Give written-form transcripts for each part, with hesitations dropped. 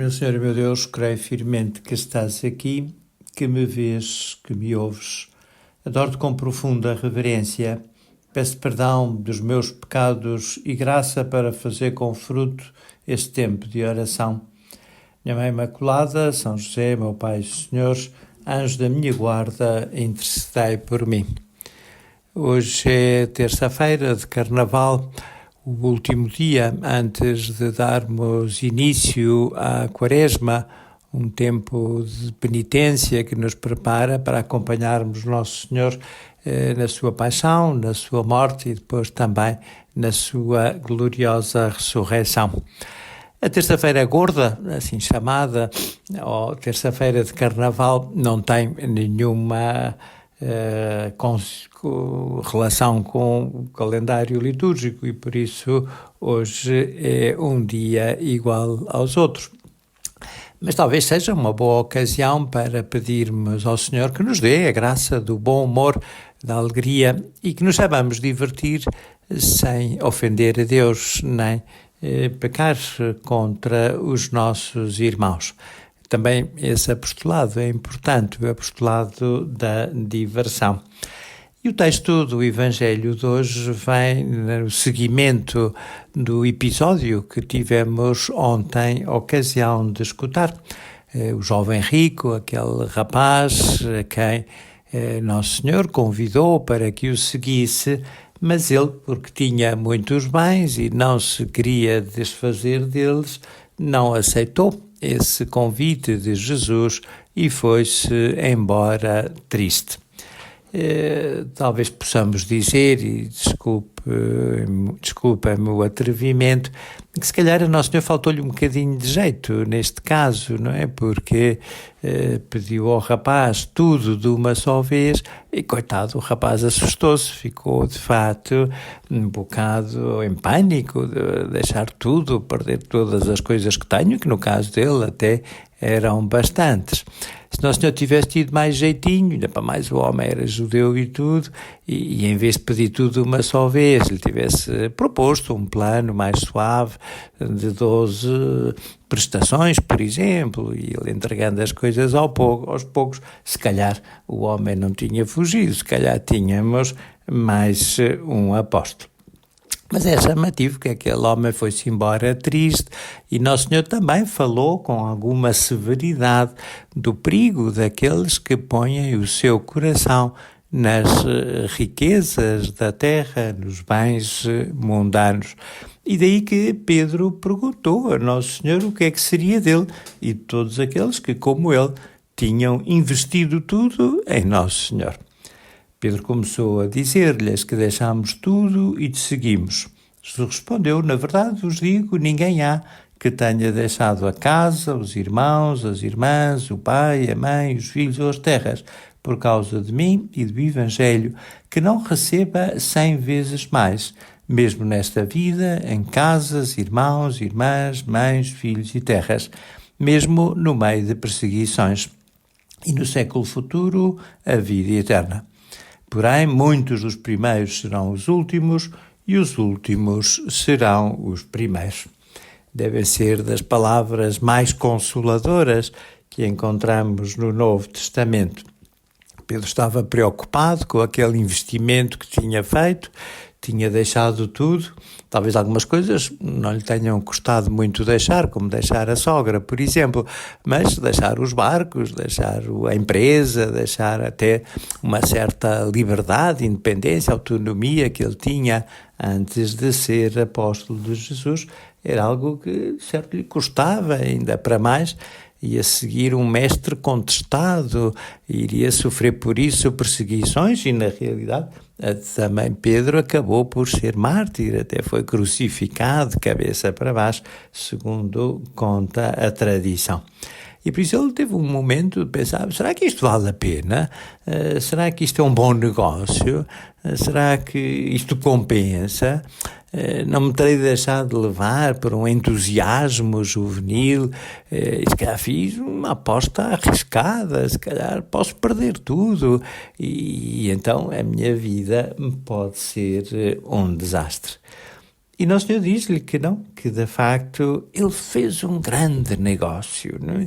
Meu Senhor e meu Deus, creio firmemente que estás aqui, que me vês, que me ouves. Adoro-te com profunda reverência. Peço perdão dos meus pecados e graça para fazer com fruto este tempo de oração. Minha Mãe Imaculada, São José, meu Pai e Senhor, anjo da minha guarda, intercedei por mim. Hoje é terça-feira de Carnaval, o último dia antes de darmos início à Quaresma, um tempo de penitência que nos prepara para acompanharmos Nosso Senhor na sua paixão, na sua morte e depois também na sua gloriosa ressurreição. A terça-feira gorda, assim chamada, ou terça-feira de Carnaval, não tem nenhuma relação com o calendário litúrgico e por isso hoje é um dia igual aos outros. Mas talvez seja uma boa ocasião para pedirmos ao Senhor que nos dê a graça do bom humor, da alegria e que nos saibamos divertir sem ofender a Deus nem pecar contra os nossos irmãos. Também esse apostolado é importante, o apostolado da diversão. E o texto do Evangelho de hoje vem no seguimento do episódio que tivemos ontem ocasião de escutar. O jovem rico, aquele rapaz a quem Nosso Senhor convidou para que o seguisse, mas ele, porque tinha muitos bens e não se queria desfazer deles, não aceitou esse convite de Jesus e foi-se embora triste. Talvez possamos dizer, e desculpa-me o atrevimento, que se calhar a Nosso Senhor faltou-lhe um bocadinho de jeito neste caso, não é? Porque pediu ao rapaz tudo de uma só vez e, coitado, o rapaz assustou-se, ficou de fato um bocado em pânico de deixar tudo, perder todas as coisas que tenho, que no caso dele até eram bastantes. Se Nosso Senhor tivesse tido mais jeitinho, ainda para mais o homem era judeu e tudo, e em vez de pedir tudo de uma só vez, ele tivesse proposto um plano mais suave de 12 prestações, por exemplo, e ele entregando as coisas aos poucos, se calhar o homem não tinha fugido, se calhar tínhamos mais um apóstolo. Mas é chamativo que aquele homem foi-se embora triste e Nosso Senhor também falou com alguma severidade do perigo daqueles que põem o seu coração nas riquezas da terra, nos bens mundanos. E daí que Pedro perguntou a Nosso Senhor o que é que seria dele e de todos aqueles que, como ele, tinham investido tudo em Nosso Senhor. Pedro começou a dizer-lhes que deixámos tudo e te seguimos. Jesus respondeu, na verdade vos digo, ninguém há que tenha deixado a casa, os irmãos, as irmãs, o pai, a mãe, os filhos ou as terras, por causa de mim e do Evangelho, que não receba 100 vezes mais, mesmo nesta vida, em casas, irmãos, irmãs, mães, filhos e terras, mesmo no meio de perseguições, e no século futuro, a vida eterna. Porém, muitos dos primeiros serão os últimos e os últimos serão os primeiros. Devem ser das palavras mais consoladoras que encontramos no Novo Testamento. Pedro estava preocupado com aquele investimento que tinha feito, tinha deixado tudo. Talvez algumas coisas não lhe tenham custado muito deixar, como deixar a sogra, por exemplo, mas deixar os barcos, deixar a empresa, deixar até uma certa liberdade, independência, autonomia que ele tinha antes de ser apóstolo de Jesus, era algo que certo lhe custava ainda para mais. Ia seguir um mestre contestado, iria sofrer por isso perseguições e, na realidade, também Pedro acabou por ser mártir, até foi crucificado de cabeça para baixo, segundo conta a tradição. E por isso ele teve um momento de pensar, será que isto vale a pena? Será que isto é um bom negócio? Será que isto compensa? Não me terei deixado de levar por um entusiasmo juvenil, e se calhar fiz uma aposta arriscada, se calhar posso perder tudo e então a minha vida pode ser um desastre. E Nosso Senhor diz-lhe que não, que de facto ele fez um grande negócio, não é?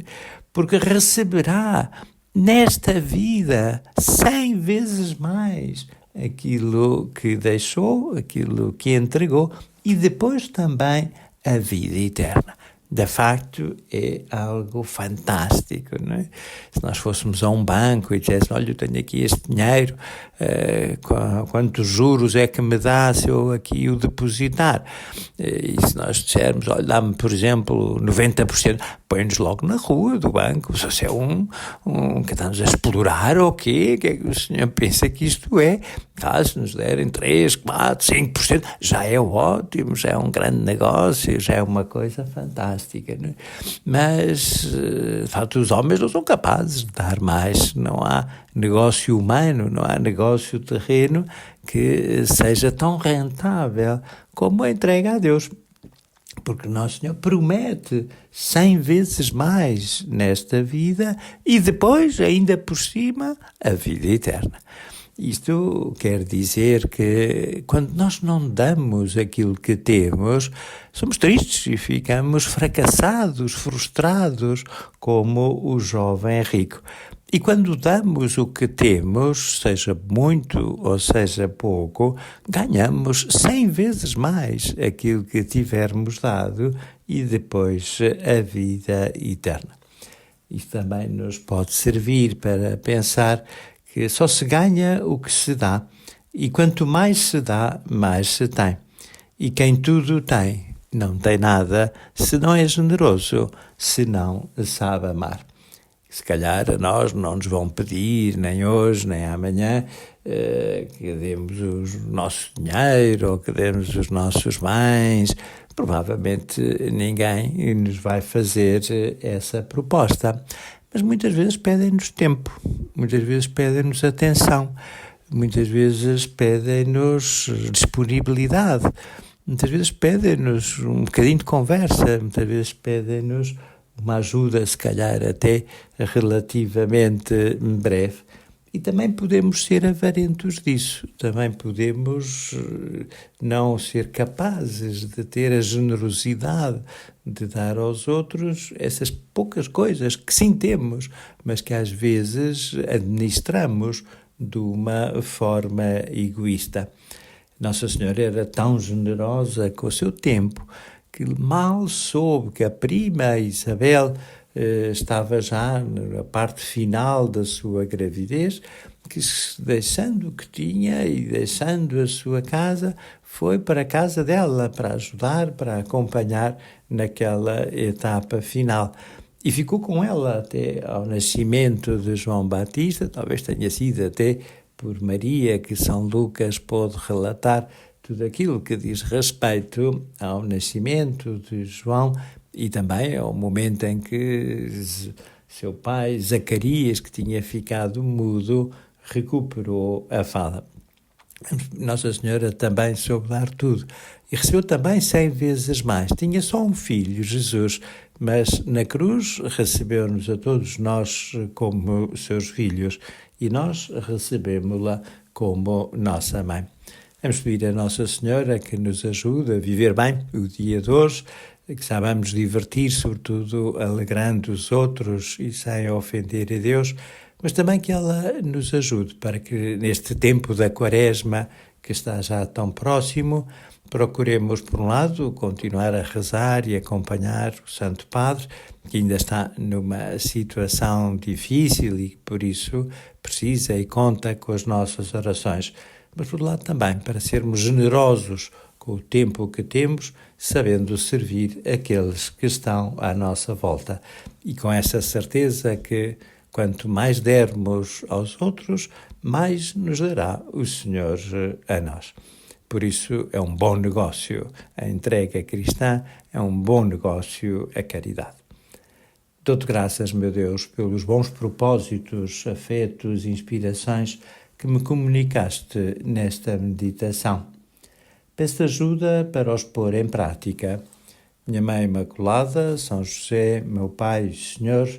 Porque receberá nesta vida 100 vezes mais aquilo que deixou, aquilo que entregou e depois também a vida eterna. De facto, é algo fantástico, não é? Se nós fôssemos a um banco e dissessem, olha, eu tenho aqui este dinheiro, quantos juros é que me dá se eu aqui o depositar? E se nós dissermos, olha, dá-me, por exemplo, 90%, põe-nos logo na rua do banco. Se é que estamos a explorar ou o quê? O que é que o senhor pensa que isto é? Se nos derem 3, 4, 5%, já é ótimo, já é um grande negócio, já é uma coisa fantástica, não é? Mas, de facto, os homens não são capazes de dar mais. Não há negócio humano, não há negócio terreno que seja tão rentável como a entrega a Deus. Porque Nosso Senhor promete 100 vezes mais nesta vida e depois, ainda por cima, a vida eterna. Isto quer dizer que quando nós não damos aquilo que temos, somos tristes e ficamos fracassados, frustrados, como o jovem rico. E quando damos o que temos, seja muito ou seja pouco, ganhamos 100 vezes mais aquilo que tivermos dado e depois a vida eterna. Isto também nos pode servir para pensar que só se ganha o que se dá, e quanto mais se dá, mais se tem. E quem tudo tem, não tem nada, se não é generoso, se não sabe amar. Se calhar a nós não nos vão pedir, nem hoje, nem amanhã, que demos o nosso dinheiro ou que demos os nossos bens. Provavelmente ninguém nos vai fazer essa proposta. Mas muitas vezes pedem-nos tempo, muitas vezes pedem-nos atenção, muitas vezes pedem-nos disponibilidade, muitas vezes pedem-nos um bocadinho de conversa, muitas vezes pedem-nos uma ajuda, se calhar até relativamente breve. E também podemos ser avarentos disso, também podemos não ser capazes de ter a generosidade de dar aos outros essas poucas coisas que sim temos, mas que às vezes administramos de uma forma egoísta. Nossa Senhora era tão generosa com o seu tempo que mal soube que a prima Isabel estava já na parte final da sua gravidez, que deixando o que tinha e deixando a sua casa, foi para a casa dela para ajudar, para acompanhar naquela etapa final. E ficou com ela até ao nascimento de João Batista, talvez tenha sido até por Maria que São Lucas pôde relatar tudo aquilo que diz respeito ao nascimento de João e também ao momento em que seu pai, Zacarias, que tinha ficado mudo, recuperou a fala. Nossa Senhora também soube dar tudo e recebeu também 100 vezes mais. Tinha só um filho, Jesus, mas na cruz recebeu-nos a todos nós como seus filhos e nós recebemos-la como nossa mãe. Vamos pedir a Nossa Senhora que nos ajude a viver bem o dia de hoje, que saibamos divertir, sobretudo alegrando os outros e sem ofender a Deus, mas também que ela nos ajude para que neste tempo da Quaresma, que está já tão próximo, procuremos, por um lado, continuar a rezar e acompanhar o Santo Padre, que ainda está numa situação difícil e por isso precisa e conta com as nossas orações. Mas, por outro lado, também para sermos generosos com o tempo que temos, sabendo servir aqueles que estão à nossa volta. E com essa certeza que, quanto mais dermos aos outros, mais nos dará o Senhor a nós. Por isso, é um bom negócio a entrega cristã, é um bom negócio a caridade. Dou-te graças, meu Deus, pelos bons propósitos, afetos e inspirações que me comunicaste nesta meditação. Peço-te ajuda para os pôr em prática. Minha Mãe Imaculada, São José, meu Pai e Senhor,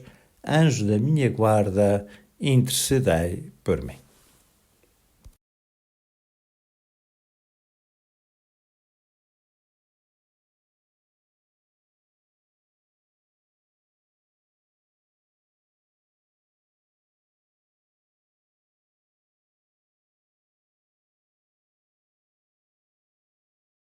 anjo da minha guarda, intercedei por mim.